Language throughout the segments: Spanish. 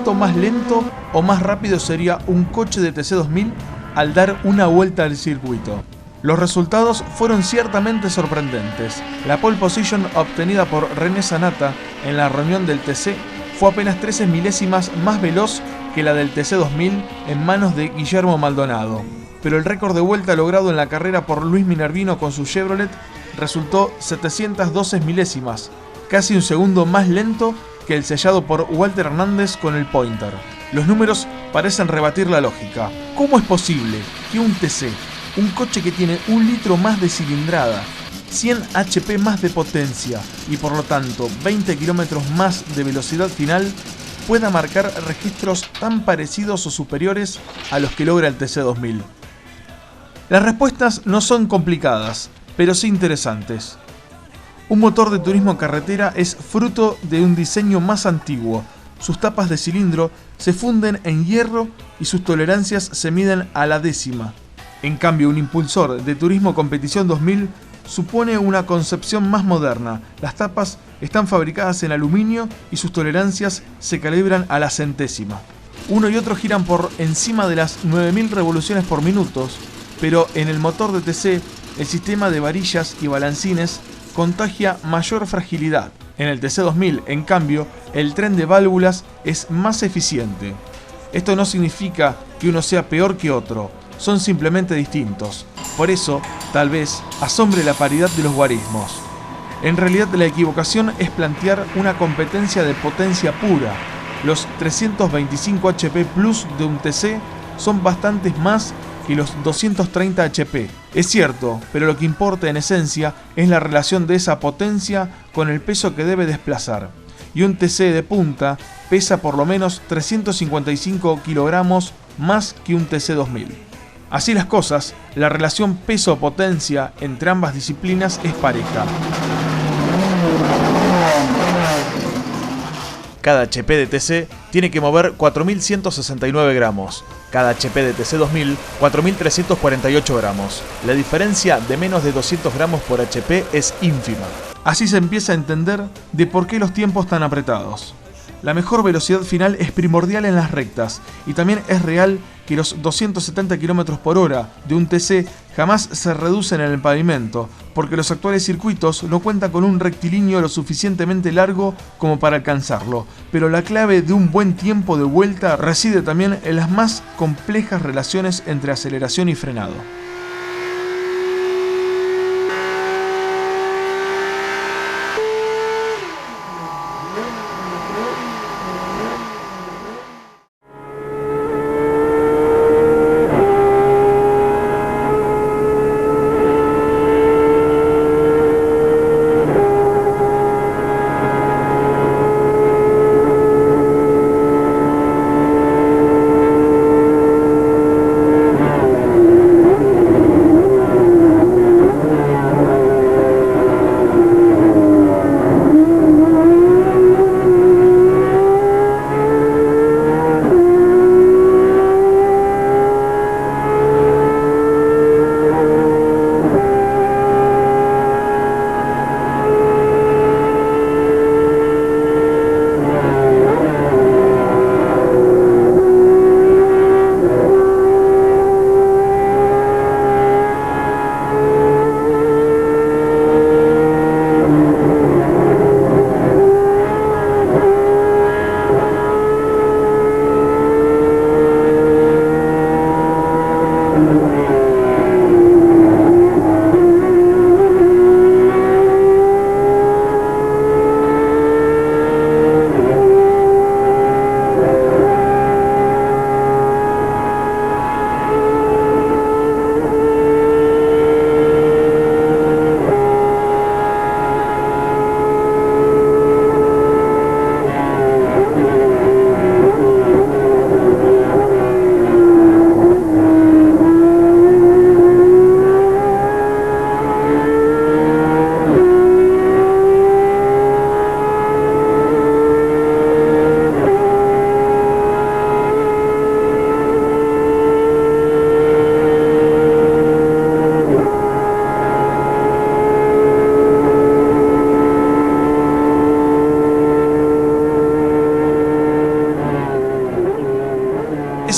¿cuánto más lento o más rápido sería un coche de TC2000 al dar una vuelta al circuito? Los resultados fueron ciertamente sorprendentes. La pole position obtenida por René Sanata en la reunión del TC fue apenas 13 milésimas más veloz que la del TC2000 en manos de Guillermo Maldonado. Pero el récord de vuelta logrado en la carrera por Luis Minervino con su Chevrolet resultó 712 milésimas, casi un segundo más lento que el sellado por Walter Hernández con el Pointer. Los números parecen rebatir la lógica. ¿Cómo es posible que un TC, un coche que tiene 1 litro más de cilindrada, 100 HP más de potencia y por lo tanto 20 kilómetros más de velocidad final, pueda marcar registros tan parecidos o superiores a los que logra el TC2000? Las respuestas no son complicadas, pero sí interesantes. Un motor de turismo carretera es fruto de un diseño más antiguo. Sus tapas de cilindro se funden en hierro y sus tolerancias se miden a la décima. En cambio, un impulsor de turismo competición 2000 supone una concepción más moderna. Las tapas están fabricadas en aluminio y sus tolerancias se calibran a la centésima. Uno y otro giran por encima de las 9000 revoluciones por minuto, pero en el motor de TC el sistema de varillas y balancines contagia mayor fragilidad. En el TC2000, en cambio, el tren de válvulas es más eficiente. Esto no significa que uno sea peor que otro, son simplemente distintos. Por eso, tal vez, asombre la paridad de los guarismos. En realidad, la equivocación es plantear una competencia de potencia pura. Los 325 HP Plus de un TC son bastantes más que los 230 HP. Es cierto, pero lo que importa en esencia es la relación de esa potencia con el peso que debe desplazar. Y un TC de punta pesa por lo menos 355 kilogramos más que un TC2000. Así las cosas, la relación peso-potencia entre ambas disciplinas es pareja. Cada HP de TC tiene que mover 4.169 gramos. Cada HP de TC2000, 4.348 gramos. La diferencia de menos de 200 gramos por HP es ínfima. Así se empieza a entender de por qué los tiempos tan apretados. La mejor velocidad final es primordial en las rectas y también es real que los 270 km por hora de un TC jamás se reducen en el pavimento, porque los actuales circuitos no cuentan con un rectilíneo lo suficientemente largo como para alcanzarlo, pero la clave de un buen tiempo de vuelta reside también en las más complejas relaciones entre aceleración y frenado.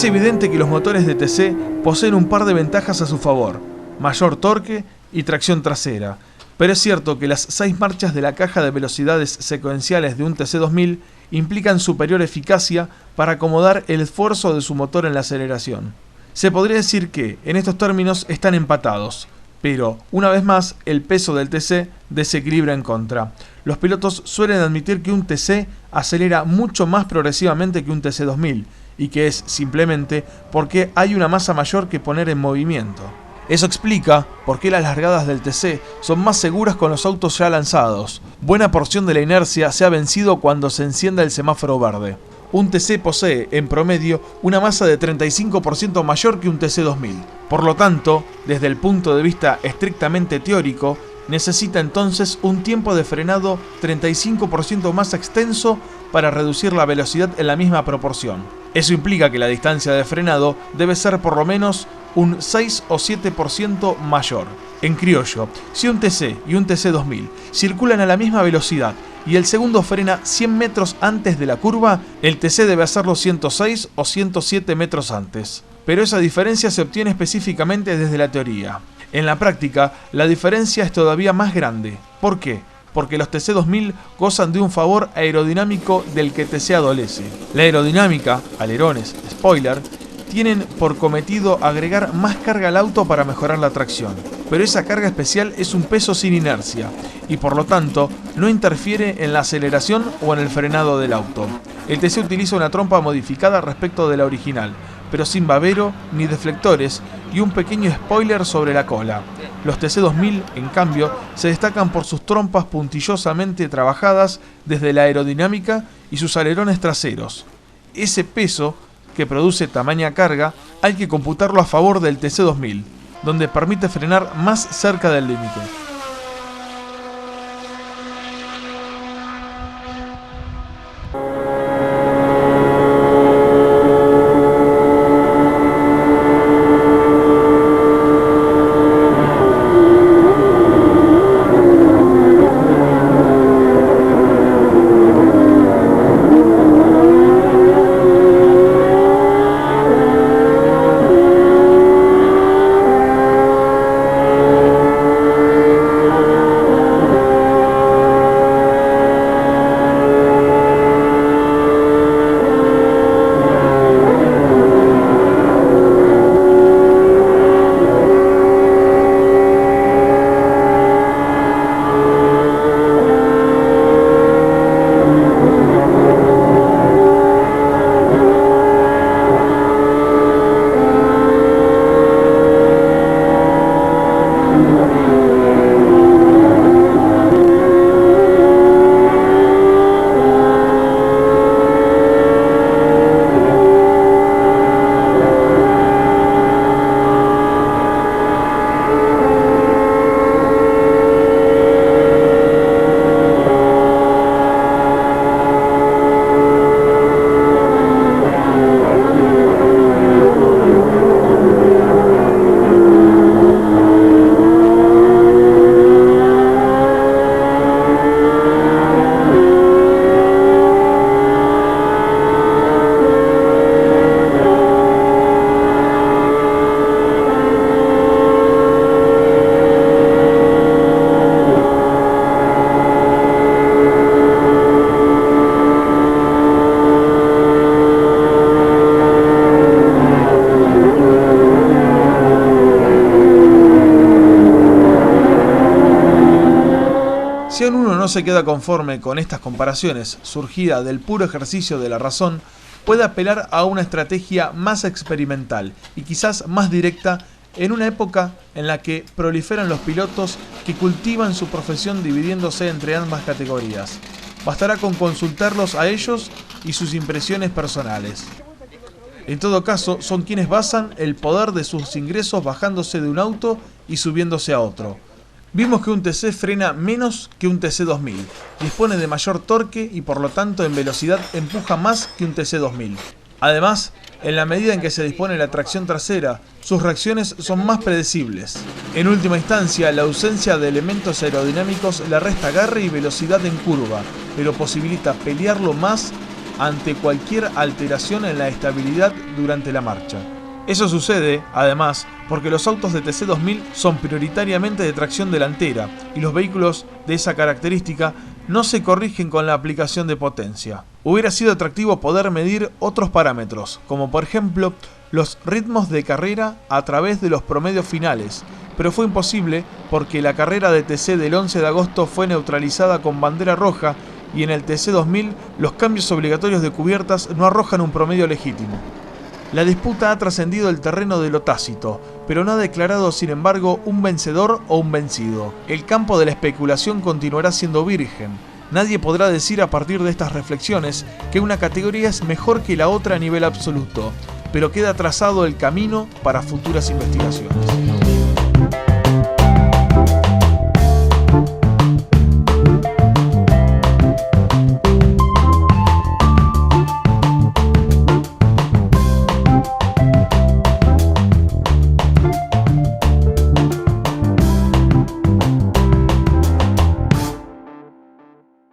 evidente que los motores de TC poseen un par de ventajas a su favor: mayor torque y tracción trasera. Pero es cierto que las 6 marchas de la caja de velocidades secuenciales de un TC2000 implican superior eficacia para acomodar el esfuerzo de su motor en la aceleración. Se podría decir que, en estos términos, están empatados, pero, una vez más, el peso del TC desequilibra en contra. Los pilotos suelen admitir que un TC acelera mucho más progresivamente que un TC2000, y que es simplemente porque hay una masa mayor que poner en movimiento. Eso explica por qué las largadas del TC son más seguras con los autos ya lanzados. Buena porción de la inercia se ha vencido cuando se encienda el semáforo verde. Un TC posee, en promedio, una masa de 35% mayor que un TC2000. Por lo tanto, desde el punto de vista estrictamente teórico, necesita entonces un tiempo de frenado 35% más extenso para reducir la velocidad en la misma proporción. Eso implica que la distancia de frenado debe ser por lo menos un 6 o 7% mayor. En criollo, si un TC y un TC2000 circulan a la misma velocidad y el segundo frena 100 metros antes de la curva, el TC debe hacerlo 106 o 107 metros antes. Pero esa diferencia se obtiene específicamente desde la teoría. En la práctica, la diferencia es todavía más grande. ¿Por qué? Porque los TC2000 gozan de un favor aerodinámico del que TC adolece. La aerodinámica, alerones, spoiler, tienen por cometido agregar más carga al auto para mejorar la tracción. Pero esa carga especial es un peso sin inercia y por lo tanto no interfiere en la aceleración o en el frenado del auto. El TC utiliza una trompa modificada respecto de la original, pero sin babero ni deflectores y un pequeño spoiler sobre la cola. Los TC2000, en cambio, se destacan por sus trompas puntillosamente trabajadas desde la aerodinámica y sus alerones traseros. Ese peso que produce tamaña carga hay que computarlo a favor del TC2000, donde permite frenar más cerca del límite. Si uno no se queda conforme con estas comparaciones, surgida del puro ejercicio de la razón, puede apelar a una estrategia más experimental y quizás más directa en una época en la que proliferan los pilotos que cultivan su profesión dividiéndose entre ambas categorías. Bastará con consultarlos a ellos y sus impresiones personales. En todo caso, son quienes basan el poder de sus ingresos bajándose de un auto y subiéndose a otro. Vimos que un TC frena menos que un TC2000, dispone de mayor torque y por lo tanto en velocidad empuja más que un TC2000. Además, en la medida en que se dispone la tracción trasera, sus reacciones son más predecibles. En última instancia, la ausencia de elementos aerodinámicos le resta agarre y velocidad en curva, pero posibilita pelearlo más ante cualquier alteración en la estabilidad durante la marcha. Eso sucede, además, porque los autos de TC2000 son prioritariamente de tracción delantera y los vehículos de esa característica no se corrigen con la aplicación de potencia. Hubiera sido atractivo poder medir otros parámetros, como por ejemplo los ritmos de carrera a través de los promedios finales, pero fue imposible porque la carrera de TC del 11 de agosto fue neutralizada con bandera roja y en el TC2000 los cambios obligatorios de cubiertas no arrojan un promedio legítimo. La disputa ha trascendido el terreno de lo tácito, pero no ha declarado sin embargo un vencedor o un vencido. El campo de la especulación continuará siendo virgen. Nadie podrá decir a partir de estas reflexiones que una categoría es mejor que la otra a nivel absoluto, pero queda trazado el camino para futuras investigaciones.